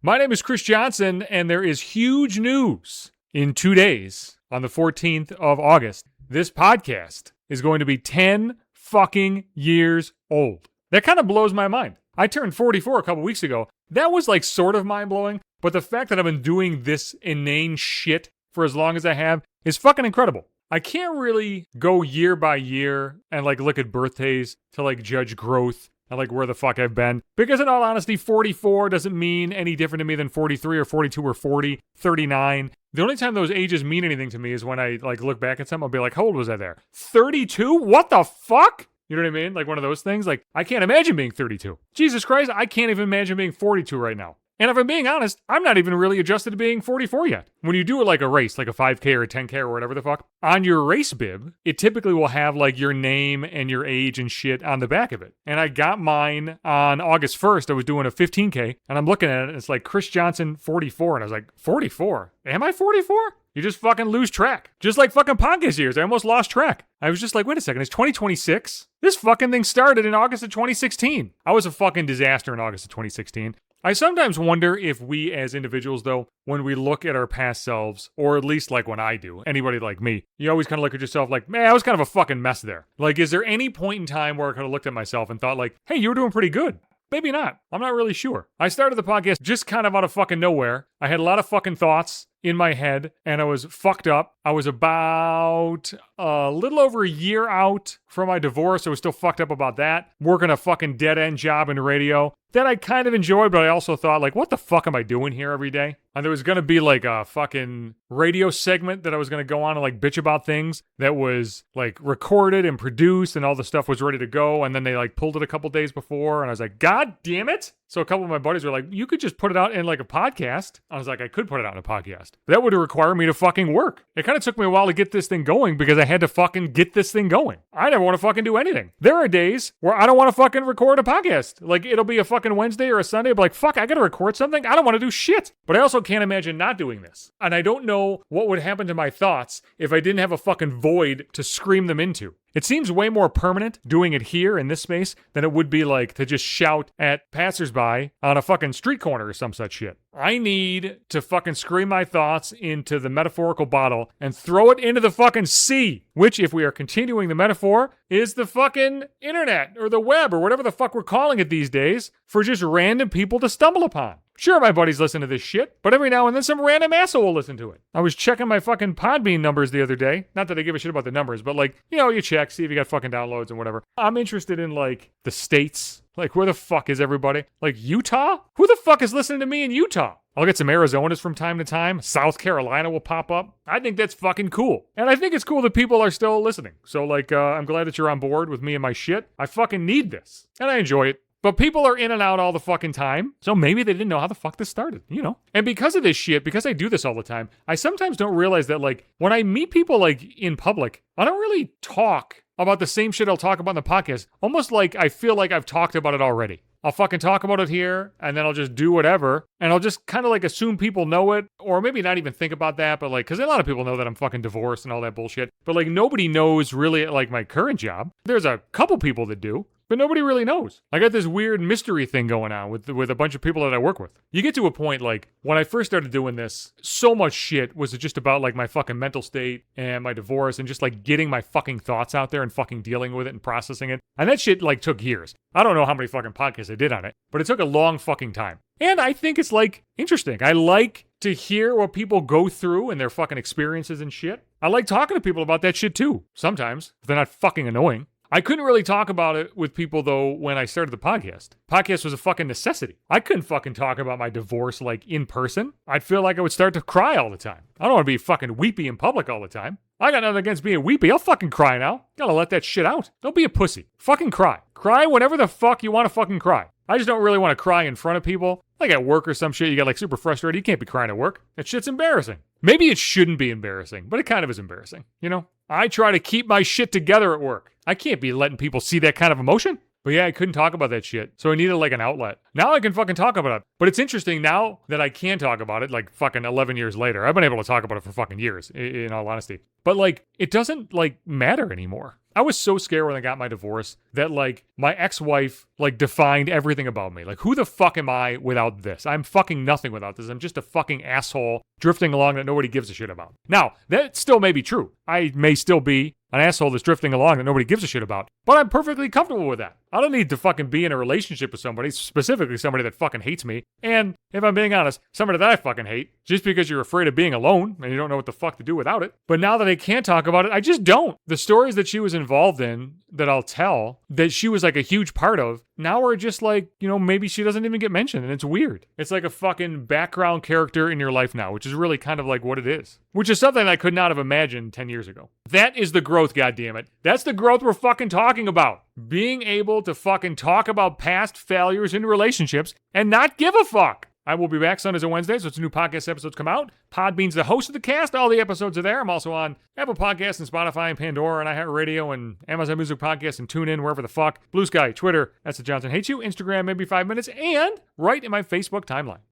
My name is Chris Johnson, and there is huge news in 2 days on the 14th of August. This podcast is going to be 10 fucking years old. That kind of blows my mind. I turned 44 a couple weeks ago. That was like sort of mind-blowing, but the fact that I've been doing this inane shit for as long as I have is fucking incredible. I can't really go year by year and like look at birthdays to like judge growth and like where the fuck I've been. Because in all honesty, 44 doesn't mean any different to me than 43 or 42 or 40, 39. The only time those ages mean anything to me is when I like look back at something, I'll be like, how old was I there? 32? What the fuck? You know what I mean? Like one of those things. Like, I can't imagine being 32. Jesus Christ, I can't even imagine being 42 right now. And if I'm being honest, I'm not even really adjusted to being 44 yet. When you do it like a race, like a 5K or a 10K or whatever the fuck, on your race bib, it typically will have like your name and your age and shit on the back of it. And I got mine on August 1st. I was doing a 15K and I'm looking at it and it's like Chris Johnson 44. And I was like, 44? Am I 44? You just fucking lose track. Just like fucking podcast years. I almost lost track. I was just like, wait a second, it's 2026? This fucking thing started in August of 2016. I was a fucking disaster in August of 2016. I sometimes wonder if we as individuals, though, when we look at our past selves, or at least like when I do, anybody like me, you always kind of look at yourself like, man, I was kind of a fucking mess there. Like, is there any point in time where I kind of looked at myself and thought like, hey, you were doing pretty good? Maybe not. I'm not really sure. I started the podcast just kind of out of fucking nowhere. I had a lot of fucking thoughts in my head and I was fucked up. I was about a little over a year out from my divorce. I was still fucked up about that. Working a fucking dead-end job in radio that I kind of enjoyed, but I also thought like, what the fuck am I doing here every day? And there was going to be like a fucking radio segment that I was going to go on and like bitch about things that was like recorded and produced and all the stuff was ready to go. And then they like pulled it a couple days before and I was like, God damn it. So a couple of my buddies were like, you could just put it out in like a podcast. I was like, I could put it out in a podcast. But that would require me to fucking work. It kind of took me a while to get this thing going because I had to fucking get this thing going. I never want to fucking do anything. There are days where I don't want to fucking record a podcast. Like it'll be a fucking Wednesday or a Sunday. I'll be like, fuck, I got to record something. I don't want to do shit. But I also can't imagine not doing this. And I don't know what would happen to my thoughts if I didn't have a fucking void to scream them into. It seems way more permanent doing it here in this space than it would be like to just shout at passersby on a fucking street corner or some such shit. I need to fucking scream my thoughts into the metaphorical bottle and throw it into the fucking sea, which, if we are continuing the metaphor, is the fucking internet or the web or whatever the fuck we're calling it these days for just random people to stumble upon. Sure, my buddies listen to this shit, but every now and then some random asshole will listen to it. I was checking my fucking Podbean numbers the other day. Not that I give a shit about the numbers, but like, you know, you check, see if you got fucking downloads and whatever. I'm interested in like the states. Like, where the fuck is everybody? Like, Utah? Who the fuck is listening to me in Utah? I'll get some Arizonas from time to time. South Carolina will pop up. I think that's fucking cool. And I think it's cool that people are still listening. So like, I'm glad that you're on board with me and my shit. I fucking need this. And I enjoy it. But people are in and out all the fucking time, so maybe they didn't know how the fuck this started, you know? And because of this shit, because I do this all the time, I sometimes don't realize that, like, when I meet people, like, in public, I don't really talk about the same shit I'll talk about in the podcast. Almost like I feel like I've talked about it already. I'll fucking talk about it here, and then I'll just do whatever, and I'll just kind of, like, assume people know it, or maybe not even think about that, but, like, because a lot of people know that I'm fucking divorced and all that bullshit, but, like, nobody knows really, like, my current job. There's a couple people that do. But nobody really knows. I got this weird mystery thing going on with a bunch of people that I work with. You get to a point, like, when I first started doing this, so much shit was just about, like, my fucking mental state and my divorce and just, like, getting my fucking thoughts out there and fucking dealing with it and processing it. And that shit, like, took years. I don't know how many fucking podcasts I did on it, but it took a long fucking time. And I think it's, like, interesting. I like to hear what people go through and their fucking experiences and shit. I like talking to people about that shit, too. Sometimes, if they're not fucking annoying. I couldn't really talk about it with people, though, when I started the podcast. Podcast was a fucking necessity. I couldn't fucking talk about my divorce, like, in person. I'd feel like I would start to cry all the time. I don't want to be fucking weepy in public all the time. I got nothing against being weepy. I'll fucking cry now. Gotta let that shit out. Don't be a pussy. Fucking cry. Cry whenever the fuck you want to fucking cry. I just don't really want to cry in front of people. Like at work or some shit, you get like super frustrated. You can't be crying at work. That shit's embarrassing. Maybe it shouldn't be embarrassing, but it kind of is embarrassing, you know? I try to keep my shit together at work. I can't be letting people see that kind of emotion. But yeah, I couldn't talk about that shit. So I needed like an outlet. Now I can fucking talk about it. But it's interesting now that I can talk about it, like fucking 11 years later. I've been able to talk about it for fucking years, in all honesty. But like, it doesn't like matter anymore. I was so scared when I got my divorce that, like, my ex-wife, like, defined everything about me. Like, who the fuck am I without this? I'm fucking nothing without this. I'm just a fucking asshole drifting along that nobody gives a shit about. Now, that still may be true. I may still be an asshole that's drifting along that nobody gives a shit about, but I'm perfectly comfortable with that. I don't need to fucking be in a relationship with somebody, specifically somebody that fucking hates me. And if I'm being honest, somebody that I fucking hate, just because you're afraid of being alone and you don't know what the fuck to do without it. But now that I can't talk about it, I just don't. The stories that she was involved in that I'll tell, that she was like a huge part of, now are just like, you know, maybe she doesn't even get mentioned, and it's weird. It's like a fucking background character in your life now, which is really kind of like what it is. Which is something I could not have imagined 10 years ago. That is the growth, goddammit. That's the growth we're fucking talking about. Being able to fucking talk about past failures in relationships and not give a fuck. I will be back Sundays and Wednesdays, so it's new podcast episodes come out. Podbean's the host of the cast. All the episodes are there. I'm also on Apple Podcasts and Spotify and Pandora and iHeartRadio and Amazon Music Podcasts and TuneIn, wherever the fuck. Blue Sky, Twitter, that's the Johnson Hates You, Instagram, maybe 5 minutes, and right in my Facebook timeline.